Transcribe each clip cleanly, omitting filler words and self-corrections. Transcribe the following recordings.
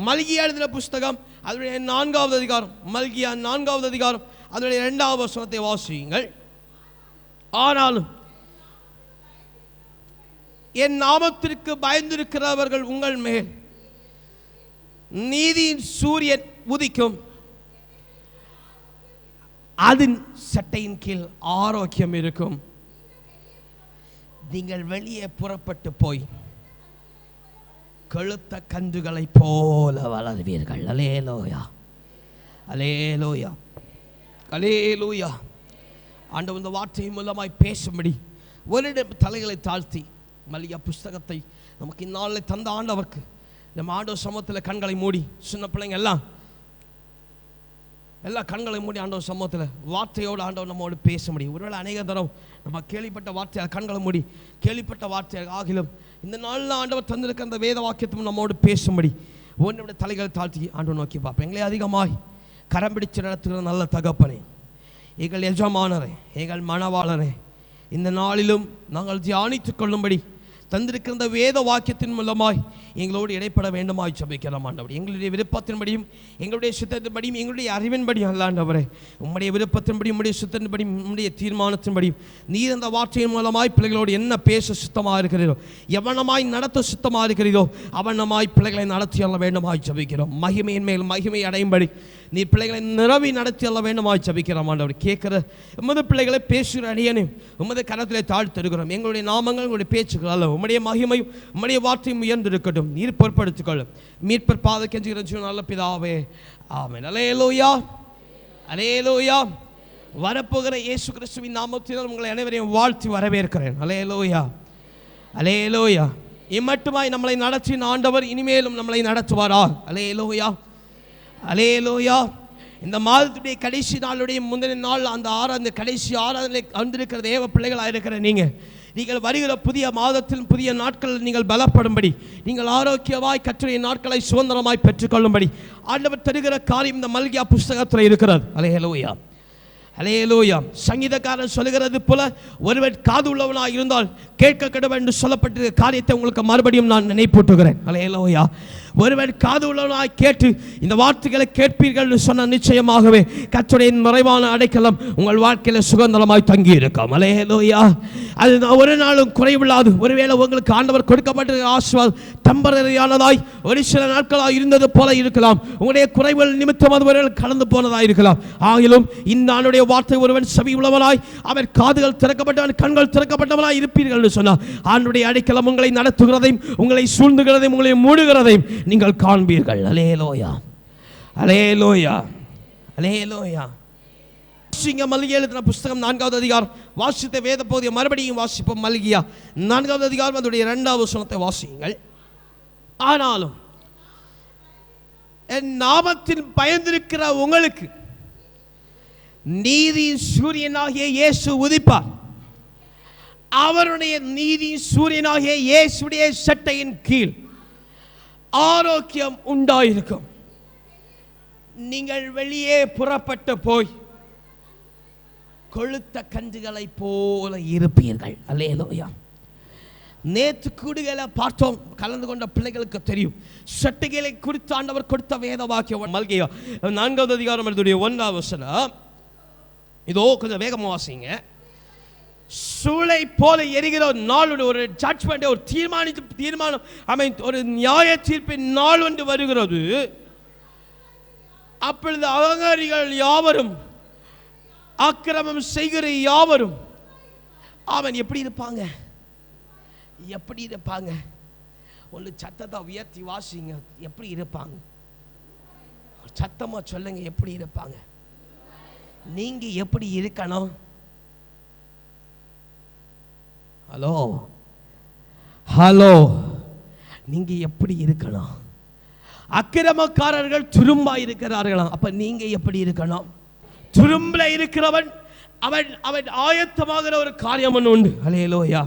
மல்கியா எழுதின புஸ்தகம் அதனுடைய 4வது அதிகாரம், மல்கியா 4வது அதிகாரம் அதனுடைய 2வது வசனத்தை வாசியுங்கள். ஆனாலும் என் நாமத்திற்கு பயந்திருக்கிறவர்கள் உங்கள் மேல் நீதியின் சூரியன் உதிக்கும், அதன் சட்டையின் கீழ் ஆரோக்கியம் இருக்கும். நீங்கள் வெளியே புறப்பட்டு போய் கொழுத்த கன்றுகளை போல வளருவீர்கள். அல்லேலூயா, அல்லேலூயா, அல்லேலூயா. ஆண்டவர் இந்த வார்த்தை மூலமாய் பேசும்படி ஒருடம் தலைகளை தாழ்த்தி மல்கியா புஸ்தகத்தை நமக்கு இந்நாளில் தந்த ஆண்டவருக்கு நம்ம ஆண்டவர் சமூகத்தில் கண்களை மூடி, சின்ன பிள்ளைங்க எல்லாம் கண்களை மூடி ஆண்டவர் சமூகத்தில் வார்த்தையோடு ஆண்டவர் நம்மோடு பேச முடியும். ஒருவேளை அநேக தரம் நம்ம கேள்விப்பட்ட வார்த்தையாக கண்களை மூடி கேள்விப்பட்ட வார்த்தையாக ஆகிலும் இந்த நாளில் ஆண்டவர் தந்திருக்க அந்த வேத வாக்கியத்தும் நம்மோடு பேசும்படி ஒன்றுடைய தலைகளை தாழ்த்தி ஆண்டவர் நோக்கி பார்ப்போம். எங்களை அதிகமாய் கரம் பிடிச்சு நடத்துகிற நல்ல தகப்பனே, எங்கள் எஜமானரே, எங்கள் மணவாளரே, இந்த நாளிலும் நாங்கள் தியானித்துக் கொள்ளும்படி தந்திருக்கிற இந்த வேத வாக்கியத்தின் மூலமாய் எங்களோடு இடைப்பட வேண்டுமாய் ஜெபிக்கிறோம் ஆண்டவர். எங்களுடைய விருப்பத்தின்படியும் எங்களுடைய சித்தத்தின்படியும் எங்களுடைய அறிவின்படியும் அல்ல ஆண்டவரே, உம்முடைய விருப்பத்தின்படியும் உம்முடைய சித்தத்தின்படியும் உம்முடைய தீர்மானத்தின்படியும் நீர் அந்த வார்த்தையின் மூலமாய் பிள்ளைகளோடு என்ன பேச சுத்தமாக இருக்கிறீரோ, எவனமாய் நடத்த சுத்தமாக இருக்கிறீரோ அவனமாய் பிள்ளைகளை நடத்தி அல்ல வேண்டுமாய் ஜெபிக்கிறோம். மகிமையின் மேல் மகிமை அடையும்படி நீ பிள்ளைகளை நிரவி நடத்தி அல்ல வேண்டுமாய் ஜெபிக்கிறோம் ஆண்டவர். கேட்கிற உமது பிள்ளைகளை பேசுகிற அடியனையும் உமது கரத்திலே தாழ்த்திருக்கிறோம். எங்களுடைய நாமங்கள் உங்களுடைய பேச்சுக்கள் அல்ல, உம்முடைய மகிமையும் உம்முடைய வார்த்தையும் உயர்ந்திருக்கட்டும். நீர் பொறுப்படுத்திக் கொள்ளும். மீட்பர் பாத கெஞ்சுகிற நல்ல பிதாவே, ஆமென். அல்லேலூயா, அல்லேலூயா. வரப்போகிற இயேசு கிறிஸ்துவின் நாமத்தினால் உங்களை அனைவரையும் வாழ்த்தி வரவேற்கிறேன். அல்லேலூயா, அல்லேலூயா. இம்மட்டுமாய் நம்மளை நடத்தின ஆண்டவர் இனிமேலும் நம்மளை நடத்துவாரா? அல்லேலூயா, அல்லேலூயா. இந்த மாதத்துடைய கடைசி நாளுடைய முந்தின நாள் அந்த கடைசி ஆராதனை வந்திருக்கிற தேவ பிள்ளைகளாக இருக்கிற நீங்கள் வருகிற புதிய மாதத்தில் புதிய நாட்களில் நீங்கள் பலப்படும்படி, நீங்கள் ஆரோக்கியமாய் கர்த்தருடைய நாட்களை சுதந்திரமாய் பெற்றுக்கொள்ளும்படி ஆண்டவர் தருகிற காரியம் இந்த மல்கியா புஸ்தகத்தில் இருக்கிறது. அல்லேலூயா, அல்லேலூயா. சங்கீதக்காரன் சொல்லுகிறது போல ஒருவன் காது உள்ளவனாக இருந்தால் கேட்க கடவன் என்று சொல்லப்பட்டிருக்கிற காரியத்தை உங்களுக்கு மறுபடியும் நான் நினைப்பூட்டுகிறேன். அல்லேலூயா. ஒருவன் காது உள்ளவனாய் கேட்டு இந்த வார்த்தைகளை கேட்பீர்கள் என்று சொன்ன நிச்சயமாகவே கர்த்தருடைய நிறைவான அடைக்கலம் உங்கள் வாழ்க்கையில் சுதந்திரமாய் தங்கி இருக்கும். அல்லேலூயா. அது ஒரு நாளும் குறைவில்லாது. ஒருவேளை உங்களுக்கு ஆண்டவர் கொடுக்கப்பட்டிருக்கிற ஆசீர்வாதம் டெம்பரரியானதாய் ஒரு சில நாட்களாக இருந்தது போல இருக்கலாம். உங்களுடைய குறைவுகள் நிமித்தம் அது ஒருவேளை கடந்து போனதாக இருக்கலாம். ஆகிலும் இந்த ஆண்டுடைய வார்த்தை ஒருவன் செவி உள்ளவனாய் அவர் காதுகள் திறக்கப்பட்டவன் கண்கள் திறக்கப்பட்டவனாய் இருப்பீர்கள் என்று சொன்னார். ஆண்டுடைய அடைக்கலம் உங்களை நடத்துகிறதையும் உங்களை சூழ்ந்துகிறதையும் உங்களை மூடுகிறதையும் நீங்கள் காண்பீர்கள். அல்லேலூயா, அல்லேலூயா, அல்லேலூயா. மல்கியா எழுதின புஸ்தகம் 4வது அதிகாரம் வாசித்த வேத பகுதியை மறுபடியும் வாசிப்போம். மல்கியா 4வது அதிகாரம் அதனுடைய 2வது வசனத்தை வாசியுங்கள். ஆனாலும் என் நாமத்தில் பயந்திருக்கிற உங்களுக்கு நீதி சூரியனாகிய இயேசு உதிப்பார். அவருடைய நீதி சூரியனாகிய இயேசுடைய சட்டையின் கீழ் ஆரோக்கியம் உண்டாயிருக்கும். நீங்கள் வெளியே புறப்பட்டு போய் கொழுத்த கன்றுகளை போல இருப்பீர்கள். அல்லேலூயா. நேற்று கூடுகளை பார்த்தோம். கலந்து கொண்ட பிள்ளைகளுக்கு தெரியும். சட்டைகளை குறித்து ஆண்டவர் கொடுத்த வேத வாக்கியம் மல்கியா 4வது அதிகாரம் 1வது வசனம். இதோ கொஞ்சம் வேகமாக வாசிங்க. சூளை போல எரிகிற நாளுடைய ஒரு ஜட்ஜ்மெண்ட், ஒரு தீர்மானம், ஒரு நியாய தீர்ப்பின் நாள் ஒன்று வருகிறது. அப்பொழுது அகங்காரிகள் யாவரும் அக்கிரமம் செய்கிற யாவரும் அவன் எப்படி இருப்பாங்க? எப்படி இருப்பாங்க? ஒன்று சத்தத்தை உயர்த்தி வாசிங்க. எப்படி இருப்பாங்க? சத்தமா சொல்லுங்க. எப்படி இருப்பாங்க? நீங்க எப்படி இருக்கணும்? ஹலோ, ஹலோ, நீங்க எப்படி இருக்கணும்? அக்கிரமக்காரர்கள் துரும்பா இருக்கிறார்களாம். அப்ப நீங்க எப்படி இருக்கணும்? துரும்புல இருக்கிறவன் அவன் ஆயத்தமாகிற ஒரு காரியம் ஒன்று உண்டு. அல்லேலூயா.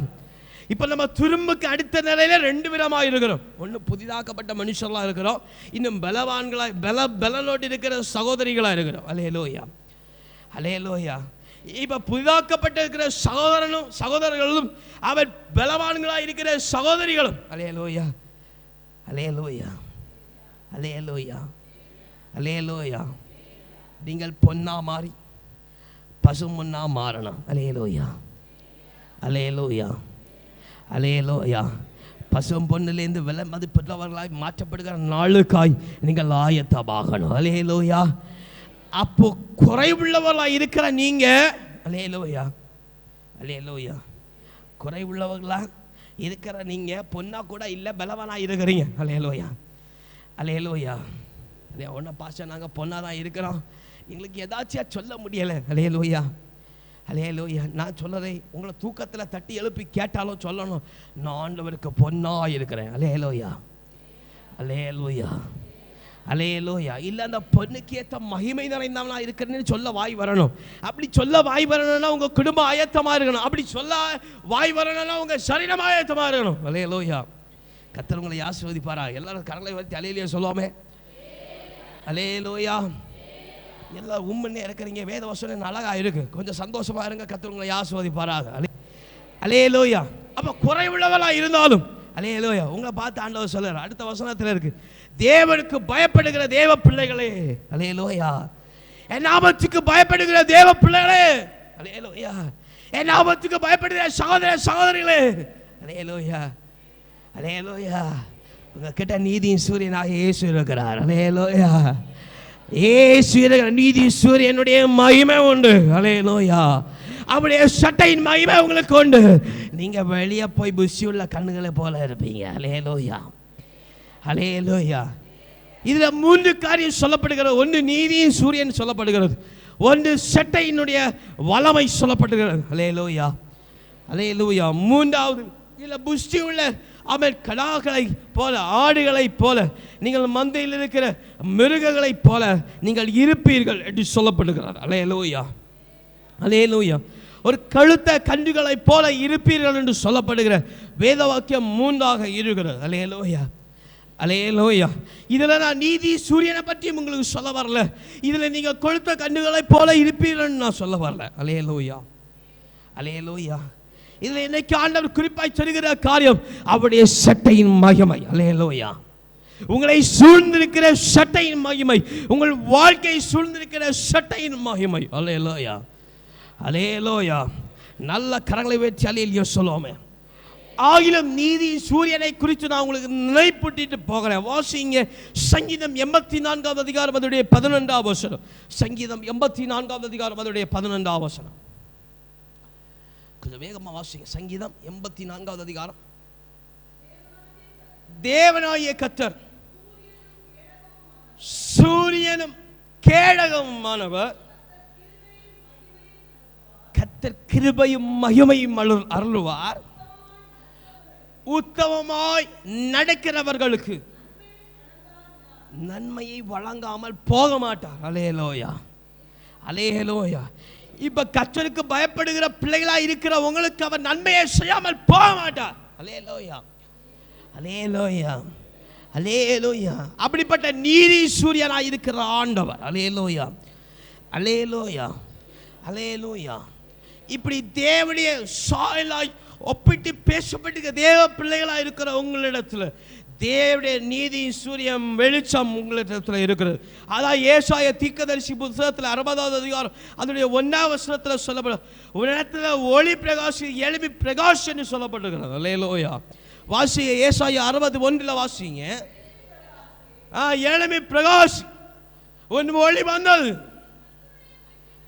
இப்ப நம்ம துரும்புக்கு அடுத்த நிலையில 2 விதமா இருக்கிறோம். ஒன்று புதிதாக்கப்பட்ட மனுஷர்களா இருக்கிறோம், இன்னும் பலவான்களா பலனோடு இருக்கிற சகோதரிகளா இருக்கிறோம். அல்லேலூயா, அல்லேலூயா. இப்ப புதிதாக்கப்பட்ட இருக்கிற சகோதரர்களும் அவர் பலவான்களா இருக்கிற சகோதரிகளும். அல்லேலூயா, அல்லேலூயா. அல்லேலூயா, அல்லேலூயா. நீங்கள் பொன்னா மாறி பசுமொன்னா மாறணும். அல்லேலூயா, அல்லேலூயா, அல்லேலூயா. பசும் பொண்ணிலேருந்து விலை மதிப்புள்ளவர்களாய் மாற்றப்படுகிற நாளுக்காய் நீங்கள் ஆயத்தமாகணும். அல்லேலூயா. அப்போ குறைவுள்ளவர்களாக இருக்கிற நீங்க, அல்லேலூயா, அல்லேலூயா, குறைவுள்ளவர்களா இருக்கிற நீங்க பொண்ணா கூட இல்லை, பலவனா இருக்கிறீங்க. அல்லேலூயா, அல்லேலூயா. அதே ஒன்றை பாச நாங்கள் பொண்ணாக தான் இருக்கிறோம், எங்களுக்கு ஏதாச்சும் சொல்ல முடியலை. அல்லேலூயா, அல்லேலூயா. நான் சொல்லதை உங்களை தூக்கத்தில் தட்டி எழுப்பி கேட்டாலும் சொல்லணும், நான் ஆண்டவருக்கு பொண்ணா இருக்கிறேன். அல்லேலூயா, அல்லேலூயா, அல்லேலூயா. இல்லை அந்த பொண்ணுக்கு ஏற்ற மகிமை நிறைந்தவனா இருக்கிறேன்னு சொல்ல வாய் வரணும். அப்படி சொல்ல வாய் வரணும்னா உங்கள் குடும்பம் ஆயத்தமாக இருக்கணும். அப்படி சொல்ல வாய் வரணும்னா உங்கள் சரீரம் ஆயத்தமாக இருக்கணும். அல்லேலூயா. கர்த்தர் உங்களை ஆசீர்வதிப்பாரா. எல்லாரும் கரங்களை வச்சு அல்லேலூயா சொல்லுவோமே. அல்லேலூயா. எல்லாம் உண்மையே இருக்கிறீங்க, வேத வசனம் அழகா இருக்கு, கொஞ்சம் சந்தோஷமா இருங்க. கர்த்தர் உங்களை ஆசீர்வதிப்பாராக. அல்லேலூயா. அப்ப குறைவுள்ளவளா இருந்தாலும், அல்லேலூயா, உங்களை பார்த்து ஆண்டவர் சொல்றார், அடுத்த வசனத்தில் இருக்கு, தேவனுக்கு பயப்படுகிற தேவ பிள்ளைகளே, அல்லேலூயா, என் நாமத்துக்கு பயப்படுகிற தேவ பிள்ளைகளே, அல்லேலூயா, என் நாமத்துக்கு பயப்படுகிற சகோதர சகோதரிகளே, அல்லேலூயா, அல்லேலூயா. உங்க கிட்ட நீதியின் சூரியனாக இயேசு இருக்கிறார். அல்லேலூயா. இயேசு நீதி சூரியனுடைய மகிமை உண்டு. அல்லேலூயா. அவருடைய சட்டையின் மகிமை உங்களுக்கு உண்டு. நீங்க வெளியே போய் புஷி உள்ள கண்ணுகளை போல இருப்பீங்க. அல்லேலூயா, அல்லேலூயா. இதுல 3 காரியம் சொல்லப்படுகிறது. ஒன்று நீதியின் சூரியன் சொல்லப்படுகிறது, ஒன்று சட்டையினுடைய வல்லமை சொல்லப்படுகிறது. அல்லேலூயா, அல்லேலூயா. மூன்றாவது இதுல புஷ்டி உள்ள அவன் கடாக்களை போல, ஆடுகளை போல, நீங்கள் மந்தையில் இருக்கிற மிருகங்களை போல நீங்கள் இருப்பீர்கள் என்று சொல்லப்படுகிறார். அல்லேலூயா, அல்லேலூயா. ஒரு கழுத்த கன்றுகளை போல இருப்பீர்கள் என்று சொல்லப்படுகிற வேத வாக்கியம் 3ஆக இருக்கிறது. அல்லேலூயா, அல்லேலூயா. இதில் நான் நீதி சூரியனை பற்றி உங்களுக்கு சொல்ல வரல. இதில் நீங்கள் கொழுத்த கன்றுகளை போல இருப்பீர்கள் நான் சொல்ல வரல. அல்லேலூயா, அல்லேலூயா. இதில் இன்னைக்கு ஆண்டவர் குறிப்பாய் சொல்லுகிற காரியம் அவருடைய சட்டையின் மகிமை. அல்லேலூயா. உங்களை சூழ்ந்திருக்கிற சட்டையின் மகிமை, உங்கள் வாழ்க்கை சூழ்ந்திருக்கிற சட்டையின் மகிமை. அல்லேலூயா, அல்லேலூயா. நல்ல கரங்களை வச்சு அல்லேலூயா சொல்லுவோமே. ஆகிலும் நீதி சூரியனை குறித்து நான் உங்களுக்கு நினைப்பூட்டிட்டு போகிறேன். வாசிங்க சங்கீதம் 84 அதிகாரம் அதனுடைய 11 வசனம். சங்கீதம் 84 அதிகாரம் அதனுடைய 11 வசனம். கொஞ்சம் வேகமாக வாசிங்க. சங்கீதம் 84 அதிகாரம். தேவனாகிய கர்த்தர் சூரியனும் கேடகமுமானவர், கர்த்தர் கிருபையும் மகிமையும் அருளுவார், உத்தமமாய் நடக்கிறவர்களுக்கு நன்மையை வழங்காமல் போக மாட்டார். அல்லேலூயா, அல்லேலூயா. இப்ப கர்த்தருக்கு பயப்படுகிற பிள்ளைகளா இருக்கிற உங்களுக்கு அவர் நன்மையை செய்யாமல் போக மாட்டார். அல்லேலூயா, அல்லேலூயா, அல்லேலூயா. அப்படிப்பட்ட நீதி சூரியனா இருக்கிற ஆண்டவர். அல்லேலூயா, அல்லேலூயா, அல்லேலூயா. இப்படி தேவனுடைய சாயலாய் ஒப்பிட்டு பேசப்பட்டு தேவ பிள்ளைகளா இருக்கிற உங்களிடத்துல தேவனுடைய நீதி சூரியன் வெளிச்சம் உங்களிடத்தில் இருக்கிறது. அதான் ஏசாயா தீர்க்கதரிசி புத்தகத்தில் 60வது அதிகாரம் அதனுடைய 1ஆம் வசனத்தில் சொல்லப்படும், உன்னிடத்தில் ஒளி பிரகாஷ் எழுப்பி பிரகாஷ் என்று சொல்லப்பட்டிருக்கிறது. அல்லேலூயா. வாசிங்க ஏசாயா 61 வாசிங்க. எழுப்பி பிரகாஷ், உன் ஒளி வந்தது,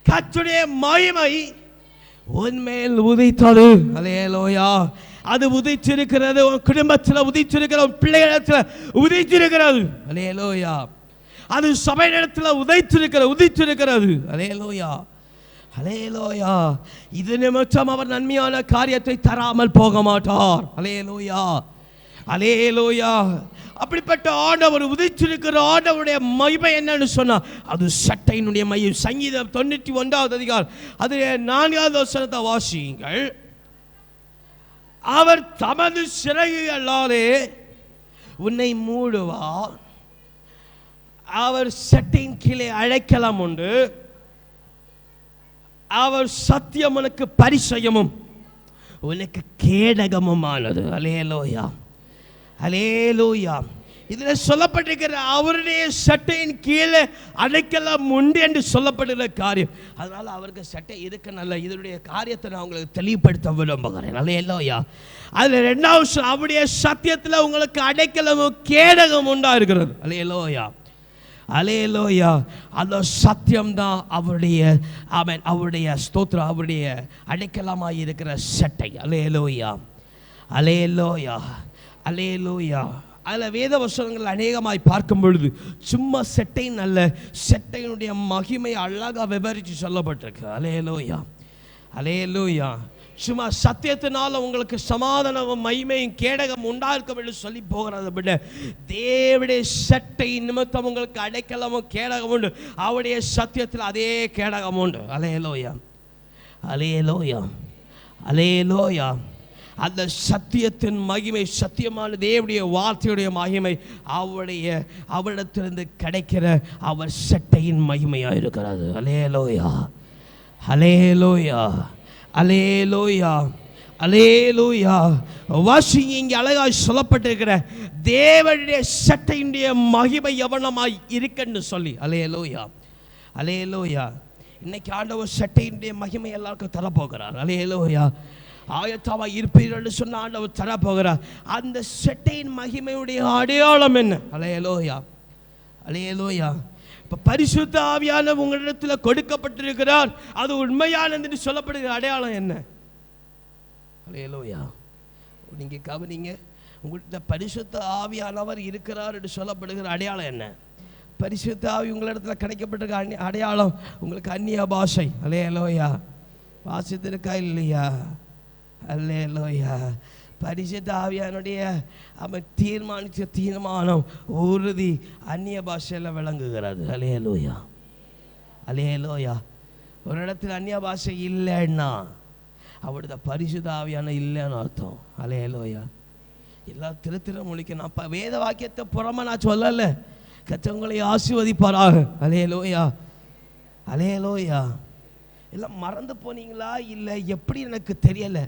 கர்த்தருடைய மகிமை உன்மேல் உதித்தது. அல்லேலூயா. அது உதித்திருக்கிறது, உன் குடும்பத்தில் உதித்திருக்கிறது, உன் பிள்ளைகளிடத்தில் உதித்திருக்கிறது. அல்லேலூயா. அது சபையிடத்தில் உதித்திருக்கிறது. அல்லேலூயா, அல்லேலூயா. இது நிமித்தம் அவர் நன்மையான காரியத்தை தராமல் போக மாட்டார். அல்லேலூயா, அல்லேலூயா. அப்படிப்பட்ட ஆண்டவர் உதித்திருக்கிற ஆண்டவருடைய மகிமை என்னன்னு சொன்னா அது சட்டையினுடைய மையம். சங்கீதம் 91வது அதிகாரம் அது 4வது வசனத்தை வாசியுங்கள். அவர் தமது சிறகுகளாலே உன்னை மூடுவார், அவர் சட்டையின் கீழே அழைக்கலாம் உண்டு, அவர் சத்தியம் உனக்கு பரிசயமும் உனக்கு கேடகமுமானது. அல்லேலூயா, அல்லேலூயா. இதில் சொல்லப்பட்டிருக்கிற அவருடைய சட்டையின் கீழே அடைக்கலம் உண்டு என்று சொல்லப்பட்டிருக்கிற காரியம். அதனால அவருக்கு சட்டை இருக்க நல்ல இதனுடைய காரியத்தை நான் உங்களுக்கு தெளிவுபடுத்த விரும்புகிறேன். அல்லேலூயா. அதில் ரெண்டாவது அவருடைய சத்தியத்தில் உங்களுக்கு அடைக்கலமும் கேடகம் உண்டா இருக்கிறது. அல்லேலூயா, அல்லேலூயா. அந்த சத்தியம்தான் அவருடைய அவருடைய ஸ்தோத்திரம், அவருடைய அடைக்கலமாக இருக்கிற சட்டை. அல்லேலூயா, அல்லேலூயா, அல்லேலூயா. அதில் வேத வசனங்கள் அநேகமாய் பார்க்கும் பொழுது சும்மா செட்டையின் அல்ல, செட்டையினுடைய மகிமை அழகாக விவரித்து சொல்லப்பட்டிருக்கு. அல்லேலூயா, அல்லேலூயா. சும்மா சத்தியத்தினால உங்களுக்கு சமாதானமும் மகிமையும் கேடகம் உண்டாயிருக்கும் என்று சொல்லி போகிறத விட தேவனுடைய சட்டை நிமித்தம் உங்களுக்கு அடைக்கலமும் கேடகம் உண்டு. அவருடைய சத்தியத்தில் அதே கேடகம் உண்டு. அல்லேலூயா, அல்லேலூயா, அல்லேலூயா. அந்த சத்தியத்தின் மகிமை, சத்தியமான தேவனுடைய வார்த்தையுடைய மகிமை அவரிடத்திலிருந்து கிடைக்கிற அவர் சட்டையின் மகிமையாக இருக்கிறது. அல்லேலூயா, அல்லேலூயா, அல்லேலூயா, அல்லேலூயா. வாசிங்க, இங்கே அழகாய் சொல்லப்பட்டிருக்கிற தேவனுடைய சட்டையினுடைய மகிமை எவனமாய் இருக்குன்னு சொல்லி. அல்லேலூயா, அல்லேலூயா. இன்னைக்கு ஆண்டவர் சட்டையினுடைய மகிமை எல்லாருக்கும் தரப்போகிறார். அல்லேலூயா. ஆயத்தமாக இருப்பீர்கள் சொன்ன ஆண்டவர் தரப்போகிறார். அந்த சட்டையின் மகிமையுடைய அடையாளம் என்ன? அல்லேலூயா, அல்லேலூயா. இப்போ பரிசுத்த ஆவியானவர் உங்களிடத்தில் கொடுக்கப்பட்டிருக்கிறார், அது உண்மையானது என்று சொல்லப்படுகிற அடையாளம் என்ன? அல்லேலூயா. நீங்கள் கவனிங்க, உங்கள்கிட்ட பரிசுத்த ஆவியானவர் இருக்கிறார் என்று சொல்லப்படுகிற அடையாளம் என்ன? பரிசுத்த ஆவி உங்களிடத்தில் கிடைக்கப்பட்டிருக்க அடையாளம் உங்களுக்கு அந்நிய பாஷை. அல்லேலூயா. வாசித்திருக்கா இல்லையா? அல்லேலூயா. பரிசுத்த ஆவியானுடைய அவன் தீர்மானித்த தீர்மானம் உறுதி அந்நிய பாஷையில் விளங்குகிறது. அல்லேலூயா, அல்லேலூயா. ஒரு இடத்துல அந்நிய பாஷை இல்லைன்னா அவருடைய பரிசுத்த ஆவியான இல்லைன்னு அர்த்தம். அல்லேலூயா. எல்லாம் திரு மொழிக்கு நான் வேத வாக்கியத்தை புறமா நான் சொல்லலை. கத்தவங்களை ஆசீர்வதிப்பாராக. அல்லேலூயா, அல்லேலூயா. எல்லாம் மறந்து போனீங்களா? இல்லை, எப்படி எனக்கு தெரியலை.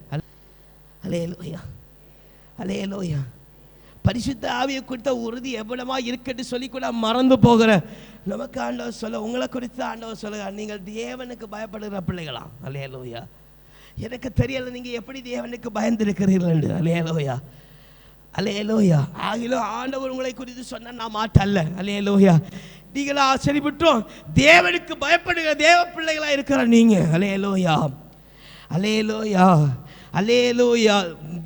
அல்லேலூயா, அல்லேலூயா. பரிசுத்த ஆவியை குறித்த உறுதி எவ்வளவா இருக்குன்னு சொல்லி கூட மறந்து போகிற நமக்கு ஆண்டவர் சொல்ல, உங்களை குறித்து ஆண்டவர் சொல்லுங்க, நீங்கள் தேவனுக்கு பயப்படுகிற பிள்ளைகளா? அல்லேலூயா. எனக்கு தெரியலை நீங்கள் எப்படி தேவனுக்கு பயந்திருக்கிறீர்கள் என்று. அல்லேலூயா, அல்லேலூயா. ஆகிலும் ஆண்டவர் உங்களை குறித்து சொன்ன நான் மாட்டல்ல. அல்லேலூயா. நீங்களா சரிபட்டோம் தேவனுக்கு பயப்படுகிற தேவ பிள்ளைகளா இருக்கிற நீங்க. அல்லேலூயா, அல்லேலூயா, அல்லேலூயா.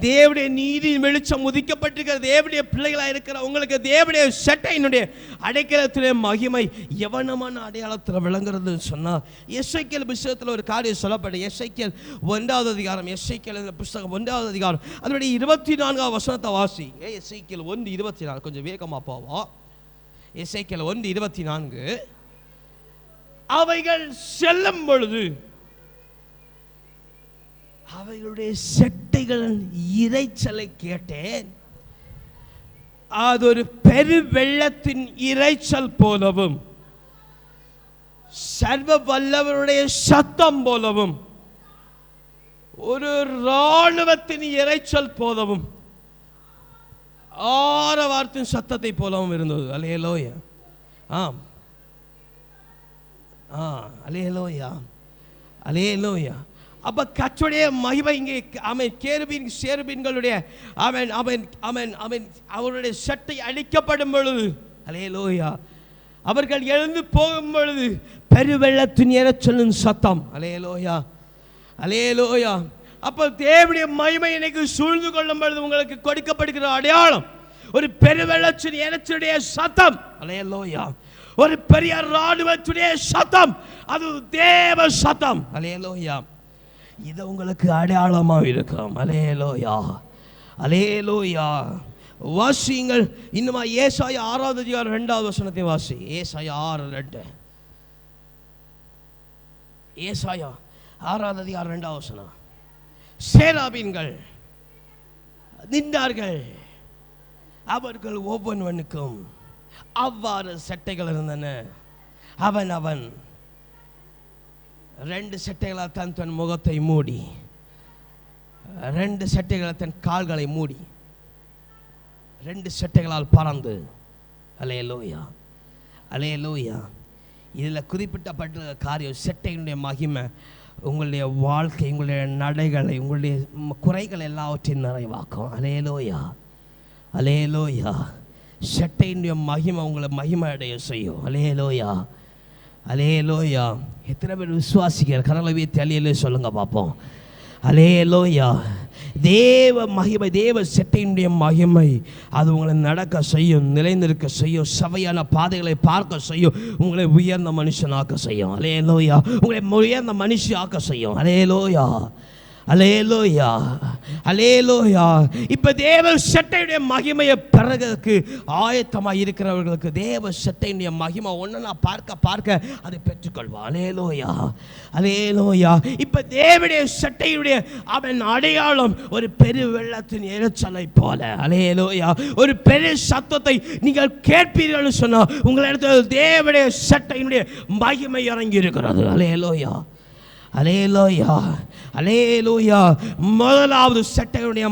தேவனுடைய நீதியின் வெளிச்சம் உதிக்கப்பட்டிருக்கிற தேவனுடைய பிள்ளைகளாக இருக்கிற உங்களுக்கு தேவனுடைய சட்டையினுடைய அடைக்கலத்திலே மகிமை எவனமான அடையாளத்தில் விளங்குறதுன்னு சொன்னால், எசேக்கியேல் புஸ்தகத்தில் ஒரு காரியம் சொல்லப்படும். எசேக்கியேல் 1வது அதிகாரம், எசேக்கியேல் புஸ்தகம் 1வது அதிகாரம் அதனுடைய 24வது வசனத்தை வாசி. எசேக்கியேல் 1:24. கொஞ்சம் வேகமாக போவோம். எசேக்கியேல் 1:24. அவைகள் செல்லும் பொழுது அவைகளுடைய செட்டைகளின் இரைச்சலை கேட்டேன். அது ஒரு பெரு வெள்ளத்தின் இரைச்சல் போலவும் சர்வ வல்லவருடைய சத்தம் போலவும் ஒரு இராணுவத்தின் இரைச்சல் போலவும் ஆரவாரத்தின் சத்தத்தை போலவும் இருந்தது. அல்லேலூயா. ஆம், அல்லேலூயா, அல்லேலூயா. அப்ப கர்த்தருடைய மகிமை இங்கே கேருபீன் சேருபீன்களுடைய அவருடைய சட்டை அழிக்கப்படும் பொழுது, அல்லேலூயா, அவர்கள் எழுந்து போகும் பொழுது பெருவெள்ளத்தின் இரைச்சலின் சத்தம். அல்லேலூயா, அல்லேலூயா. அப்ப தேவனுடைய மகிமை இன்னைக்கு சூழ்ந்து கொள்ளும் பொழுது உங்களுக்கு கொடுக்கப்படுகிற அடையாளம் ஒரு பெருவெள்ளத்தின் இரைச்சலுடைய சத்தம். அல்லேலூயா. ஒரு பெரிய ராணுவத்துடைய சத்தம், அது தேவ சத்தம். அல்லேலூயா. இது உங்களுக்கு அடையாளமாக இருக்கும். அல்லேலூயா, அல்லேலூயா. வாசியுங்கள் இன்னுமா ஏசாயா 6வது அதிகாரம் 2வது வசனத்தை வாசி. ஏசாயா 6:2. ஏசாயா 6வது அதிகாரம் 2வது வசனம். சேராபீன்கள் நின்றார்கள், அவர்கள் ஒவ்வொருவனுக்கும் அவ்வாறு சட்டைகள் இருந்தன. அவன் 2 சட்டைகளால் தன் முகத்தை மூடி, 2 சட்டைகளால் தன் கால்களை மூடி, 2 சட்டைகளால் பறந்து அல்லேலூயா, அல்லேலூயா. இதில் குறிப்பிட்டப்பட்ட காரியம் சட்டையினுடைய மகிமை உங்களுடைய வாழ்க்கை, உங்களுடைய நடைகளை, உங்களுடைய குறைகள் எல்லாவற்றையும் நிறைவாக்கும். அல்லேலூயா, அல்லேலூயா. சட்டையினுடைய மகிமை உங்களை மகிமை அடைய செய்யும். அல்லேலூயா, அல்லேலூயா. எத்தனை பேர் விசுவாசிக்கிற கரங்களை வைத்து அல்லேலூயா சொல்லுங்க பார்ப்போம். அல்லேலூயா. தேவ மகிமை, தேவ சட்டையினுடைய மகிமை அது உங்களை நடக்க செய்யும், நிலைநிற்க செய்யும், சபையான பாதைகளை பார்க்க செய்யும், உங்களை உயர்ந்த மனுஷனாக்க செய்யும். அல்லேலூயா. உங்களை உயர்ந்த மனுஷியாக்க செய்யும். அல்லேலூயா, அல்லேலூயா, அல்லேலூயா. இப்போ தேவ சட்டையுடைய மகிமையை பிறகு ஆயத்தமாக இருக்கிறவர்களுக்கு தேவ சட்டையுடைய மகிமை ஒன்று நான் பார்க்க பார்க்க அதை பெற்றுக்கொள்வான். அல்லேலூயா, அல்லேலூயா. இப்போ தேவனுடைய சட்டையுடைய அவன் அடையாளம் ஒரு பெரு வெள்ளத்தின் இரைச்சலை போல. அல்லேலூயா. ஒரு பெரிய சத்தத்தை நீங்கள் கேட்பீர்கள் சொன்னால் உங்களிடத்தில் தேவனுடைய சட்டையினுடைய மகிமை இறங்கி இருக்கிறது. அல்லேலூயா, அல்லேலூயா, அல்லேலூயா. முதலாவது சட்டையுடைய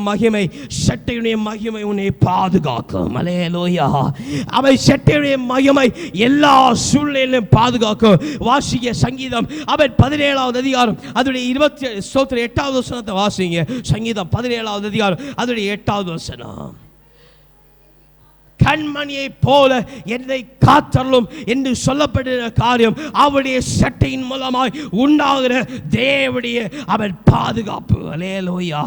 மகிமை உன்னை பாதுகாக்கும். அல்லேலூயா. அவை சட்டையுடைய மகிமை எல்லா சூழ்நிலையிலும் பாதுகாக்கும். வாசிக்க சங்கீதம் அவன் 17வது அதிகாரம் அதோடைய 28வது வசனத்தை வாசிங்க. சங்கீதம் 17வது அதிகாரம் அதோடைய 8வது வசனம். கண்மணியை போல என்னை காத்தருளும் என்று சொல்லப்படுகிற காரியம் அவருடைய சட்டையின் மூலமாய் உண்டாகிற தேவனுடைய அவன் பாதுகாப்பு. அல்லேலூயா,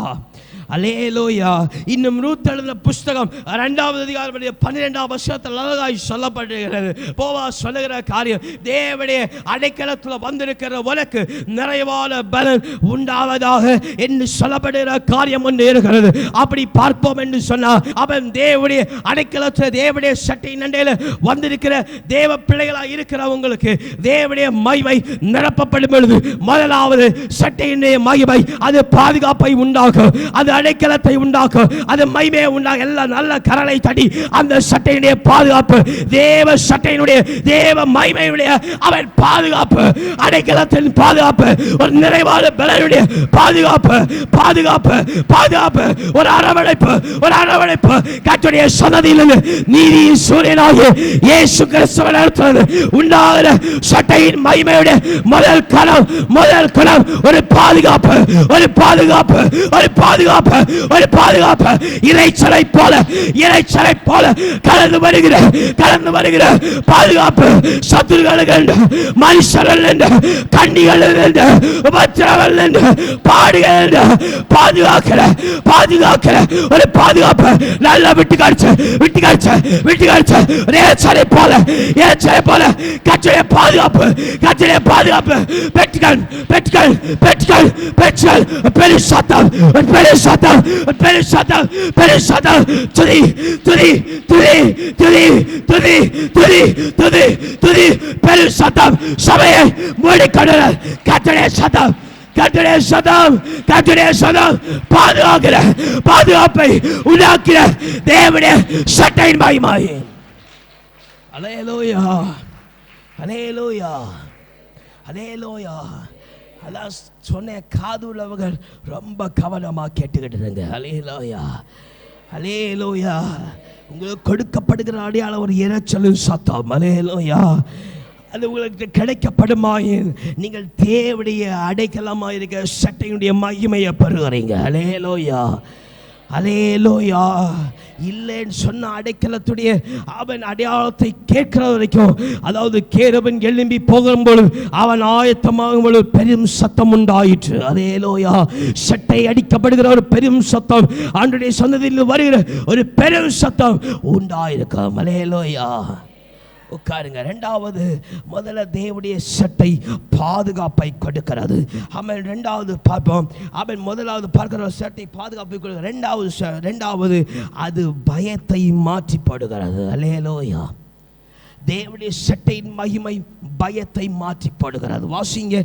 அல்லேலூயா. இன்னும் ரூத் எழுதின புஸ்தகம் 2வது அதிகாரம் 12வது வசனத்தில் அழகாய் சொல்லப்படுகிறது. போவாஸ் சொல்லுகிற காரியம் தேவனுடைய அடைக்கலத்தில் வந்திருக்கிற உனக்கு நிறைவான பலன் உண்டாவதாக என்று சொல்லப்படுகிற காரியம் ஒன்று இருக்கிறது. அப்படி பார்ப்போம் என்று சொன்னால் அவன் தேவனுடைய அடைக்கலத்தில் தேவனுடைய சட்டை நண்டையில் வந்திருக்கிற தேவ பிள்ளைகளாக இருக்கிறவங்களுக்கு தேவனுடைய மகிமை நிரப்பப்படும் பொழுது முதலாவது சட்டையினுடைய மகிமை அது பாதுகாப்பை உண்டாக்கும், அது அடைக்கலத்தை உண்டாக்கும், அது மகிமையை உண்டாக்கும். எல்லாம் நல்ல கரலை தடி அந்த சட்டையினுடைய பாதுகாப்பு, தேவ சட்டையினுடைய தேவ மகிமையுடைய அவன் பாதுகாப்பு, அடைக்கலத்தின் பாதுகாப்பு, ஒரு நிறைவான பலனுடைய பாதுகாப்பு, பாதுகாப்பு, பாதுகாப்பு, ஒரு அரவணைப்பு, ஒரு அரவணைப்பு. கர்த்தருடைய சன்னதியிலிருந்து நீதியின் சூரியனாகிய இயேசு கிறிஸ்துவின் உண்டாகிற சட்டையின் மகிமையுடைய முதல் கணம் ஒரு பாதுகாப்பு, ஒரு பாதுகாப்பு, ஒரு பாதுகாப்பு, ஒரு பாதுகாப்பு. இறைச்சலை போல கலந்து வருகிற பாதுகாப்பு. சத்துருக்கள் மனுஷர்கள் கண்ணிகள் உபத்திரவங்கள் பாடுகள் பாதுகாக்கிற ஒரு பாதுகாப்பு. நல்லா விட்டு காய்ச்ச இறைச்சலை போல கச்சடைய பாதுகாப்பு, கச்சடைய பாதுகாப்பு. பெற்றுக்கள் பெரிய சத்தம், பெரிய சத்தம். துதி பெரிய சத்தம். சபையை மூடிக்கொண்டு கச்சடைய சத்தம், கர்த்தருடைய சத்தம் பாதுகாப்பை உண்டாக்கிற தேவனுடைய சட்டையின் மகிமை. அல்லேலூயா, அல்லேலூயா, அல்லேலூயா. அதான் சொன்ன காதுள்ளவர்கள் ரொம்ப கவனமாக கேட்டுக்கிட்டு இருங்க. அல்லேலூயா, அல்லேலூயா. உங்களுக்கு கொடுக்கப்படுகிற அடையாளம் ஒரு இரைச்சலும் சத்தம். அல்லேலூயா. அது உங்களுக்கு கிடைக்கப்படுமாயின் நீங்கள் தேவனுடைய அடைக்கலமாக இருக்க சட்டையுடைய மகிமையை பெறுகிறீங்க. அல்லேலூயா, அல்லேலூயா. இல்லைன்னு சொன்ன அடைக்கலத்துடைய அவன் அடையாளத்தை கேட்கிற வரைக்கும், அதாவது கேருபன் எழும்பி போகும்போது அவன் ஆயத்தமாகும் பொழுது பெரும் சத்தம் உண்டாயிற்று. அல்லேலூயா. சட்டை அடிக்கப்படுகிற ஒரு பெரும் சத்தம், ஆண்டவருடைய சன்னதியில் வருகிற ஒரு பெரும் சத்தம் உண்டாயிருக்கும். அல்லேலூயா. உட்காருங்க. ரெண்டாவது, முதல்ல தேவனுடைய சட்டை பாதுகாப்பை கொடுக்கிறது. அவன் ரெண்டாவது பார்ப்போம். அவன் முதலாவது பார்க்கிற சட்டை பாதுகாப்பை கொடுக்கிறது. ரெண்டாவது அது பயத்தை மாற்றி போடுகிறது. அல்லேலூயா. தேவனுடைய சட்டையின் மகிமை பயத்தை மாற்றி போடுகிறது. வாசிங்க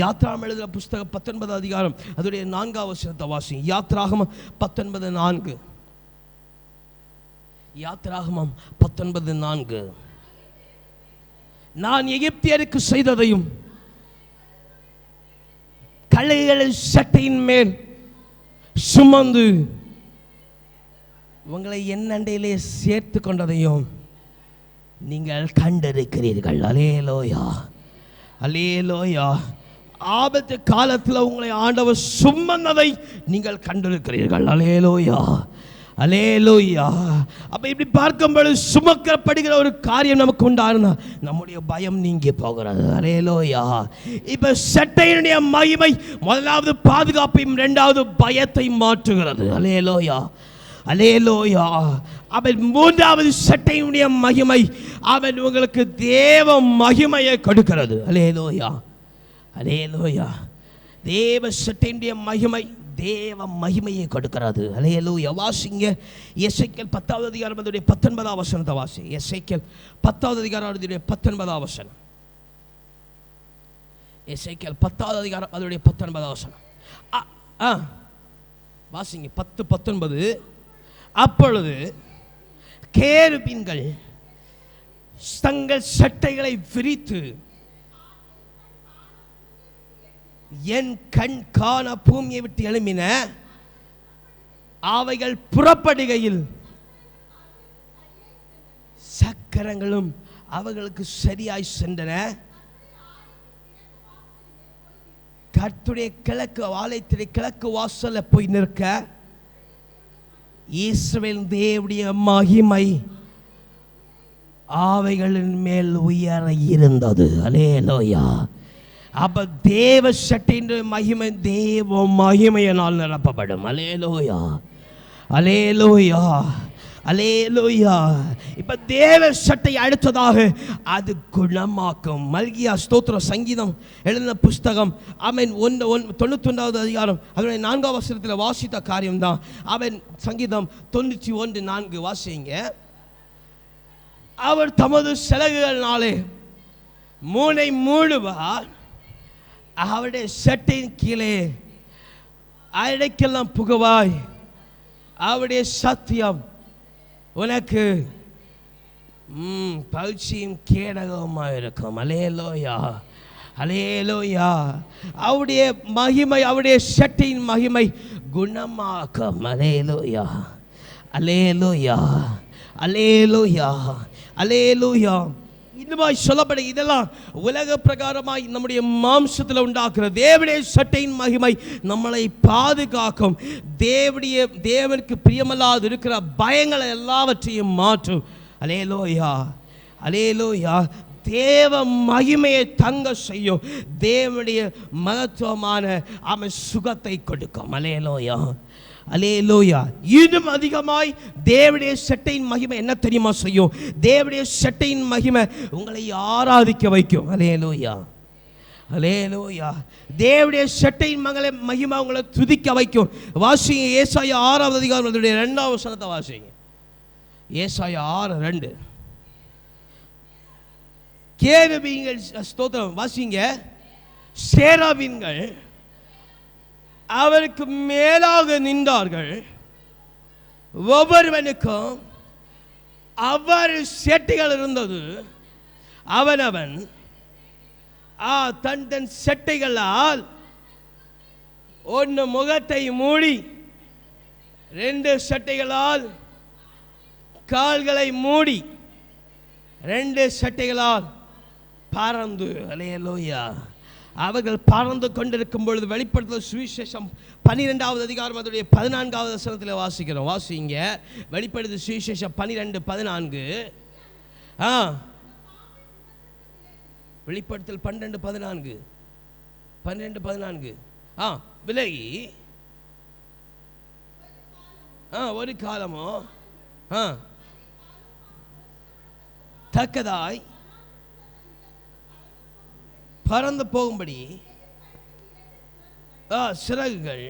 யாத்ராகமம் எழுதின புஸ்தகம் 19 அதிகாரம் அதோடைய 4வது வசனத்தை வாசிங்க. யாத்ராகமம் 19:4. யாத்ராகமம் 19:4. நான் எகிப்தியருக்கு செய்ததையும் கழுகுகளை சட்டையின் மேல் சுமந்து உங்களை என் அண்டையிலே சேர்த்து கொண்டதையும் நீங்கள் கண்டிருக்கிறீர்கள். அல்லேலூயா, அல்லேலூயா. ஆபத்து காலத்தில் உங்களை ஆண்டவர் சுமந்ததை நீங்கள் கண்டிருக்கிறீர்கள். அல்லேலூயா, அல்லேலூயா. அப்ப இப்படி பார்க்கும்போது சுமக்கப்படுகிற ஒரு காரியம் நமக்கு உண்டானா நம்முடைய பயம் நீங்கி போகிறது. அல்லேலூயா. இப்ப சட்டையினுடைய மகிமை முதலாவது பாதுகாப்பையும் இரண்டாவது பயத்தை மாற்றுகிறது. அல்லேலூயா, அல்லேலூயா. அவன் மூன்றாவது சட்டையினுடைய மகிமை அவன் உங்களுக்கு தேவ மகிமையை கொடுக்கிறது. அல்லேலூயா, அல்லேலூயா. தேவ சட்டையினுடைய மகிமை தேவ மகிமையை கொடுக்கிறது. அல்லேலூயா. வாசிங்க எசேக்கியேல் 10வது அதிகாரம் அதனுடைய 19வது வசனத்தை வாசி. எசேக்கியேல் 10வது அதிகாரம் அதனுடைய 19வது வசனம். எசேக்கியேல் 10வது அதிகாரம் அதனுடைய 19வது வசனம் வாசிங்க. 10:19. அப்பொழுது கேருபீன்கள் தங்கள் சட்டைகளை விரித்து என் கண் காண பூமியை விட்டு எழும்பின. அவைகள் புறப்படுகையில் சக்கரங்களும் அவர்களுக்கு சரியாய் சென்றன. கர்த்தருடைய கிழக்கு ஆலயத்திலே கிழக்கு வாசல்ல போய் நிற்க இஸ்ரவேல் தேவனுடைய மகிமை அவைகளின் மேல் உயர இருந்தது. அல்லேலூயா. அப்ப தேவ சட்டையின் மகிமை தேவ மகிமையினால் நிரப்பப்படும். அல்லேலூயா, அல்லேலூயா, அல்லேலூயா. இப்ப தேவ சட்டை அடுத்ததாக அது குணமாக்கும். மல்கியா ஸ்தோத்திர சங்கீதம் எழுதின புஸ்தகம் அவன் 91வது அதிகாரம் அதனுடைய 4வது வசனத்தில் வாசித்த காரியம்தான். அவன் சங்கீதம் 91:4 வாசிங்க. அவர் தமது சிறகுகளினாலே மூனை மூடுவார். அவருடைய சட்டையின் கீழே அடைக்கெல்லாம் புகுவாய். அவருடைய சத்தியம் உனக்கு பயிற்சியும் கேடகமாக இருக்கும். அல்லேலூயா, அல்லேலூயா. அவருடைய மகிமை அவருடைய சட்டையின் மகிமை குணமாக்கும். அல்லேலூயா, அல்லேலூயா, அல்லேலூயா, அல்லேலூயா. இன்னுமாய் சொல்லப்பட இதெல்லாம் உலக பிரகாரமாய் நம்முடைய மாம்சத்தில் உண்டாக்குற தேவனுடைய சட்டையின் மகிமை நம்மளை பாதுகாக்கும். தேவனுக்கு பிரியமல்லாது இருக்கிற பயங்களை எல்லாவற்றையும் மாற்றும். அல்லேலூயா, அல்லேலூயா. தேவ மகிமையை தங்க செய்யும். தேவனுடைய மகத்துவமான அவன் சுகத்தை கொடுக்கும். அல்லேலூயா, அல்லேலூயா. இன்னும் அதிகமாய் தேவனுடைய சட்டையின் மகிமை என்ன தெரியுமா செய்யும்? தேவனுடைய சட்டையின் மகிமை உங்களை ஆராதிக்க வைக்கும். அல்லேலூயா, அல்லேலூயா. தேவனுடைய சட்டையின் மகிமை உங்களை துதிக்க வைக்கும். வாசிங்க ஏசாயா 6வது அதிகாரம் 2வது வசனத்தை வாசிங்க. ஏசாயா 6:2. கேருபீன்கள் ஸ்தோத்திரம் வாசிங்க. சேராபீன்கள் அவருக்கு மேலாக நின்றார்கள். ஒவ்வொருவனுக்கும் அவ்வாறு செட்டைகள் இருந்தது. அவனவன் தன் தன் செட்டைகளால் ஒன்று முகத்தை மூடி 2 சட்டைகளால் கால்களை மூடி 2 சட்டைகளால் பறந்து. அல்லேலூயா. அவர்கள் பறந்து கொண்டிருக்கும் பொழுது வெளிப்படுத்தல் சுவிசேஷம் 12வது அதிகாரம் அதனுடைய 14வது வசனத்தில் வாசிக்கிறோம். வாசிங்க. வெளிப்படுத்தல் சுவிசேஷம் 12:14. வெளிப்படுத்தல் 12:14 விலகி ஒரு காலமோ தக்கதாய் பறந்து போகும்படி சிறகுகள்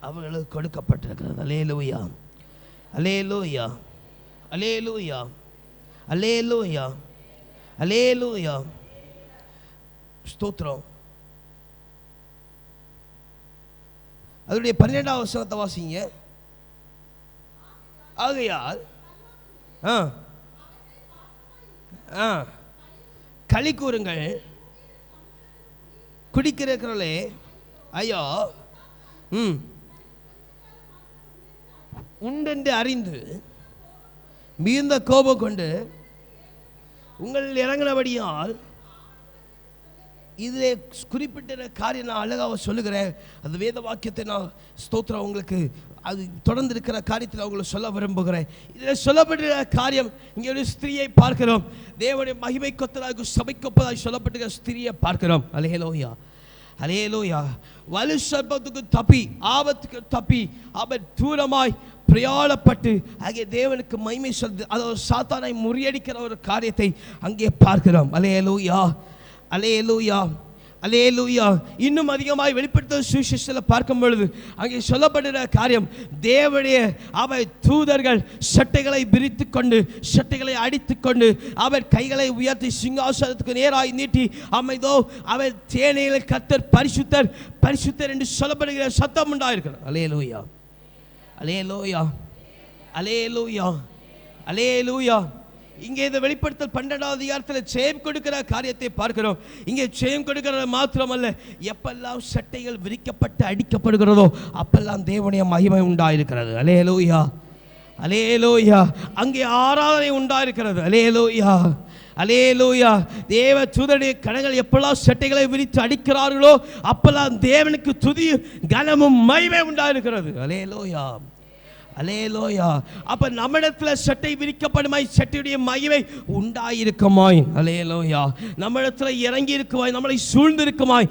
அவர்களுக்கு கொடுக்கப்பட்டிருக்கிறது. அல்லேலூயா, அல்லேலூயா, அல்லேலூயா, அல்லேலூயா, அல்லேலூயா. ஸ்தோத்திரம். அதனுடைய 12வது வசனத்தை வாசிங்க. ஆகையால் களி கூறுங்கள், குடிக்கிறீர்களே ஐயோ உண்டென்று அறிந்து மிகுந்த கோபம் கொண்டு உங்கள் இறங்கினபடியால் இதிலே குறிப்பிட்ட காரியம் நான் அழகாக சொல்லுகிறேன். அந்த வேத வாக்கியத்தை நான் ஸ்தோத்திரம் உங்களுக்கு அது தொடர்ந்து இருக்கிற காரியத்தில் அவங்களுக்கு சொல்ல விரும்புகிறேன். இதில் சொல்லப்பட்ட காரியம் இங்கே ஒரு ஸ்திரீயை பார்க்கிறோம். தேவனுடைய மகிமை கொத்ததாக சபைக்கொப்பதாக சொல்லப்பட்ட ஸ்திரீயை பார்க்கிறோம். அல்லேலூயா, அல்லேலூயா. வலு சர்ப்பத்துக்கு தப்பி, ஆபத்துக்கு தப்பி அவர் தூரமாய் பிரயாணப்பட்டு அங்கே தேவனுக்கு மகிமை சொல்றது, அதாவது சாத்தானை முறியடிக்கிற ஒரு காரியத்தை அங்கே பார்க்கிறோம். அல்லேலூயா, அல்லேலூயா, அல்லேலூயா. இன்னும் அதிகமாக வெளிப்படுத்த சுவிசேஷத்தில் பார்க்கும் பொழுது அங்கே சொல்லப்படுகிற காரியம் தேவனுடைய அவர் தூதர்கள் சட்டைகளை விரித்து கொண்டு சட்டைகளை அடித்து கொண்டு அவர் கைகளை உயர்த்தி சிங்காசனத்துக்கு நேராய் நீட்டி அமைதோ அவர் தேனையில் கர்த்தர் பரிசுத்தர் பரிசுத்தர் என்று சொல்லப்படுகிற சத்தம் உண்டாயிருக்கிறது. அல்லேலூயா, அல்லேலூயா, அல்லேலூயா, அல்லேலூயா. இங்கே இந்த வெளிப்படுத்தல் 12வது அதிகாரத்தில் ஜெயம் கொடுக்கிற காரியத்தை பார்க்கிறோம். இங்கே ஜெயம் கொடுக்கிறது மாத்திரமல்ல, எப்பெல்லாம் சட்டைகள் விரிக்கப்பட்டு அடிக்கப்படுகிறதோ அப்பெல்லாம் தேவனுடைய மகிமை உண்டாயிருக்கிறது. அல்லேலூயா, அல்லேலூயா. அங்கே ஆராதனை உண்டாயிருக்கிறது. அல்லேலூயா, அல்லேலூயா. தேவ தூதருடைய கரங்கள் எப்பெல்லாம் சட்டைகளை விரித்து அடிக்கிறார்களோ அப்பெல்லாம் தேவனுக்கு துதி கனமும் மகிமை உண்டாயிருக்கிறது. அல்லேலூயா, அல்லேலூயா. அப்ப நம்மிடத்தில் சட்டை விரிக்கப்படுமாய் சட்டையுடைய மகிமை உண்டாயிருக்குமாய். அல்லேலூயா. நம்மிடத்தில் இறங்கி இருக்குமாய் நம்மளை சூழ்ந்திருக்குமாய்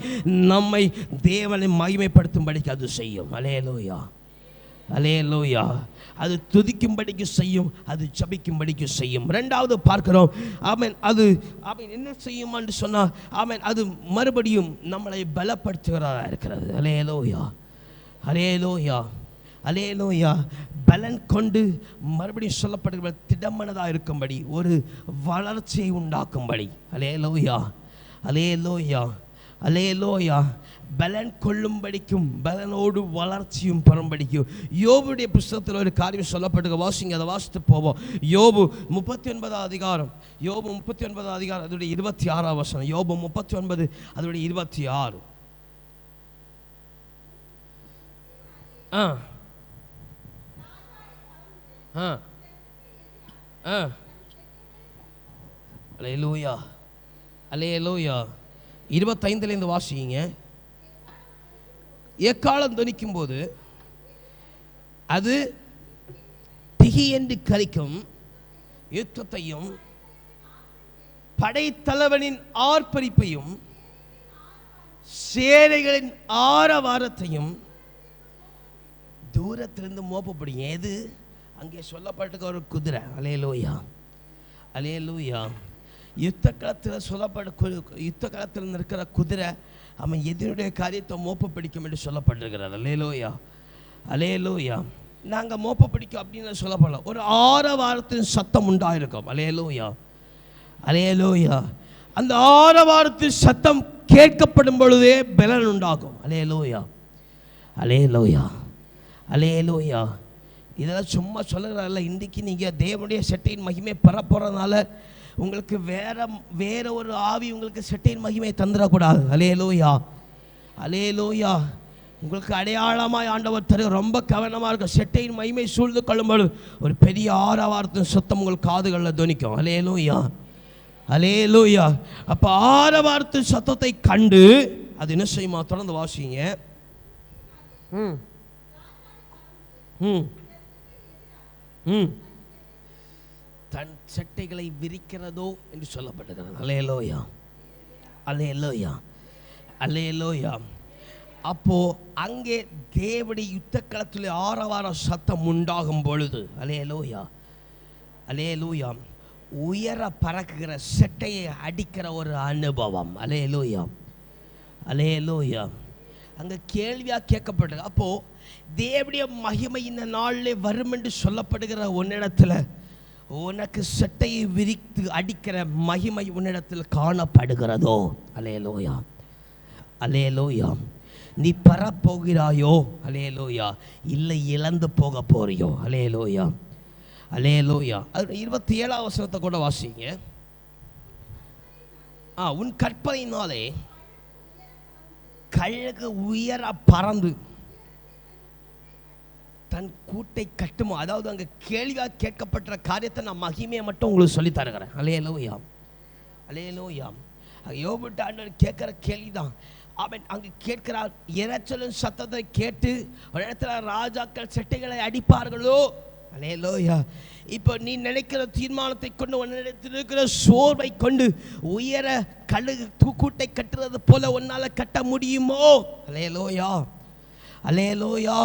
நம்மை தேவனை மகிமைப்படுத்தும்படிக்கு அது செய்யும். அல்லேலூயா, அல்லேலூயா. அது துதிக்கும்படிக்கு செய்யும், அது ஜபிக்கும்படிக்கு செய்யும். ரெண்டாவது பார்க்கிறோம், ஆமென், அது ஆமென் என்ன செய்யும் என்று சொன்னால் ஆமென் அது மறுபடியும் நம்மளை பலப்படுத்துகிறதா இருக்கிறது. அல்லேலூயா, அல்லேலூயா, அல்லேலூயா. பலன் கொண்டு மறுபடியும் சொல்லப்படுகிற திடமனதாக இருக்கும்படி ஒரு வளர்ச்சியை உண்டாக்கும்படி. அல்லேலூயா, அல்லேலூயா, அல்லேலூயா. பலன் கொள்ளும்படிக்கும் பலனோடு வளர்ச்சியும் பெறும்படிக்கும். யோபுடைய புஸ்தகத்தில் ஒரு காரியம் சொல்லப்படுக, வாசிங்க, அதை வாசித்து போவோம். யோபு 39வது அதிகாரம், யோபு 39வது அதிகாரம் அதோடைய 26ஆம் வசனம். யோபு 39 அதோடைய 26. அல்லேலூயா, அல்லேலூயா. 25லேருந்து வாசிங்க. எக்காலம் துணிக்கும் போது அது திகி என்று கரிக்கும் யுத்தத்தையும் படைத்தலைவனின் ஆர்ப்பரிப்பையும் சேனைகளின் ஆரவாரத்தையும் தூரத்திலிருந்து மோப்பப்படுங்க. எது அங்கே சொல்லப்பட்டிருக்க ஒரு குதிரை. அல்லேலூயா, அல்லேலூயா. யுத்த களத்தில் யுத்த களத்தில் இருக்கிற குதிரை அவன் எதினுடைய காரியத்தை மோப்ப பிடிக்கும் என்று சொல்லப்பட்டிருக்கிறார். அல்லேலூயா, அல்லேலூயா. நாங்கள் மோப்ப பிடிக்கும் அப்படின்னு சொல்லப்படல, ஒரு ஆரவாரத்தின் சத்தம் உண்டாயிருக்கும். அல்லேலூயா, அல்லேலூயா. அந்த ஆரவாரத்தின் சத்தம் கேட்கப்படும் பொழுதே பலன் உண்டாகும். அல்லேலூயா, அல்லேலூயா, அல்லேலூயா. இதெல்லாம் சும்மா சொல்லுறாங்கல்ல. இன்றைக்கு நீங்கள் தேவனுடைய சட்டையின் மகிமை பெற போகிறதுனால உங்களுக்கு வேற ஒரு ஆவி உங்களுக்கு சட்டையின் மகிமை தந்துடக்கூடாது. அல்லேலூயா, அல்லேலூயா. உங்களுக்கு அடையாளமாய் ஆண்டவர் தர ரொம்ப கவனமாக இருக்கும். சட்டையின் மகிமை சூழ்ந்து கொள்ளும்போது ஒரு பெரிய ஆரவாரத்தின் சத்தம் உங்கள் காதுகளில் துணிக்கும். அல்லேலூயா, அல்லேலூயா. அப்போ ஆரவாரத்தின் சத்தத்தை கண்டு அது என்ன செய்யுமா? தொடர்ந்து வாசிங்க. தன் சட்டைகளை விரிக்கிறதோ என்று சொல்லப்பட்டிருக்கிறது. அல்லேலூயா, அல்லேலூயா, அல்லேலூயா. அப்போ அங்கே தேவனுடைய யுத்த களத்தில் ஆரவார சத்தம் உண்டாகும் பொழுது அல்லேலூயா, அல்லேலூயா, உயர பறக்குகிற சட்டையை அடிக்கிற ஒரு அனுபவம். அல்லேலூயா, அல்லேலூயா. அங்கே கேள்வியாக கேட்கப்பட்டது. அப்போ தேவனுடைய மகிமை இந்த நாளில் வரும் என்று சொல்லப்படுகிற உன்னிடத்தில் உனக்கு சட்டையை விரித்து அடிக்கிற மகிமை உன்னிடத்தில் காணப்படுகிறதோ? அல்லேலூயா, அல்லேலூயா. நீ பெறப்போகிறாயோ? அல்லேலூயா. இல்லை இழந்து போக போறியோ? அல்லேலூயா, அல்லேலூயா. அது 27ஆம் வசனத்தை கூட வாசிங்க. உன் கற்பனையினாலே கழுகு உயர பறந்து தன் கூட்டை கட்டுமோ. அதாவது அங்கே கேள்வியாக கேட்கப்பட்ட காரியத்தை நான் மகிமையை மட்டும் உங்களுக்கு சொல்லி தருகிறேன். அல்லேலூயா, அல்லேலூயா. யோபுட்ட ஆண்டவர் கேட்கிற கேள்விதான். அவன் அங்கு கேட்கிறார், இரைச்சலும் சத்தத்தை கேட்டு ஒரு இடத்துல ராஜாக்கள் செட்டைகளை அடிப்பார்களோ? அல்லேலூயா. இப்போ நீ நினைக்கிற தீர்மானத்தை கொண்டு உன்னிடத்தில் இருக்கிற சோர்வை கொண்டு உயர கூட்டை கட்டுறது போல உன்னால கட்ட முடியுமோ? அல்லேலூயா, அல்லேலூயா.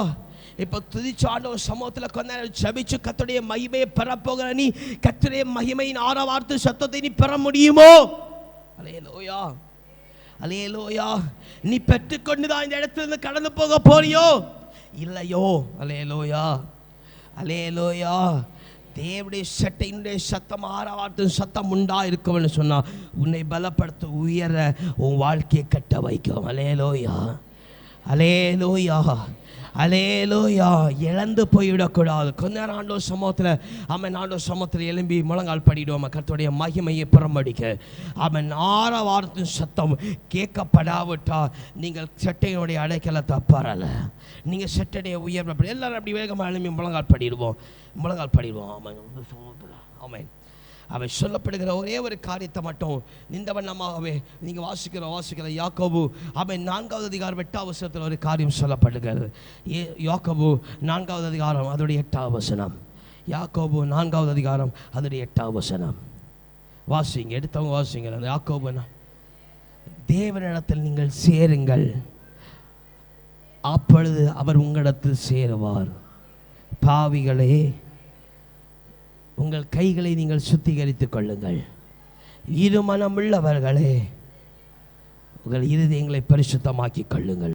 இப்போ துதிச்சு ஆண்டவர் சமூகத்தில் கொஞ்ச நேரம் ஜெபிச்சு கர்த்தருடைய மகிமையை பெறப்போகிற நீ கர்த்தருடைய மகிமையின் ஆரவார்த்தை சத்தத்தை நீ பெற முடியுமோ? அல்லேலூயா, அல்லேலூயா. நீ பெற்றுக்கொண்டுதான் இந்த இடத்துல கடந்து போக போறியோ இல்லையோ? அல்லேலூயா, அல்லேலூயா. தேவனுடைய சட்டையினுடைய சத்தம் ஆரவார்த்தின் சத்தம் உண்டா இருக்கும்னு சொன்னா உன்னை பலப்படுத்த உயர உன் வாழ்க்கையை கட்ட வைக்கும். அல்லேலூயா, அல்லேலூயா, அல்லேலூயா. இழந்து போய்விடக்கூடாது. கொஞ்ச நேரம் ஆண்டவர் சமூகத்தில் அவன் ஆண்டவர் சமூகத்தில் எழும்பி முழங்கால் படிடுவோம். கர்த்தருடைய மகிமையை புறம்படிக்க அவன் ஆரவாரத்தின் சத்தம் கேட்கப்படாவிட்டால் நீங்கள் சட்டையினுடைய அடைக்கலத்தை தப்பாரல. நீங்கள் சட்டையுடைய உயர்வு எல்லாரும் அப்படி வேகமாக எழும்பி முழங்கால் படிடுவோம், முழங்கால் படிடுவோம். ஆமாம் சமூகத்தில் ஆமாம். அவை சொல்லப்படுகிற ஒரே ஒரு காரியத்தை மட்டும் இந்த வண்ணமாகவே நீங்கள் வாசிக்கிற யாக்கோபு அவன் 4வது அதிகாரம் 8வது வசனத்தில் ஒரு காரியம் சொல்லப்படுகிறது. யாக்கோபு 4வது அதிகாரம் அதோடைய 8வது வசனம். யாக்கோபு 4வது அதிகாரம் அதோடைய 8வது வசனம். வாசிங்க, எடுத்தவங்க வாசிங்க. அந்த யாக்கோபு, தேவனிடத்தில் நீங்கள் சேருங்கள், அப்பொழுது அவர் உங்களிடத்தில் சேருவார். பாவிகளே, உங்கள் கைகளை நீங்கள் சுத்திகரித்துக் கொள்ளுங்கள். இருமனமுள்ளவர்களே, உங்கள் இருதயங்களை பரிசுத்தமாக்கிக் கொள்ளுங்கள்.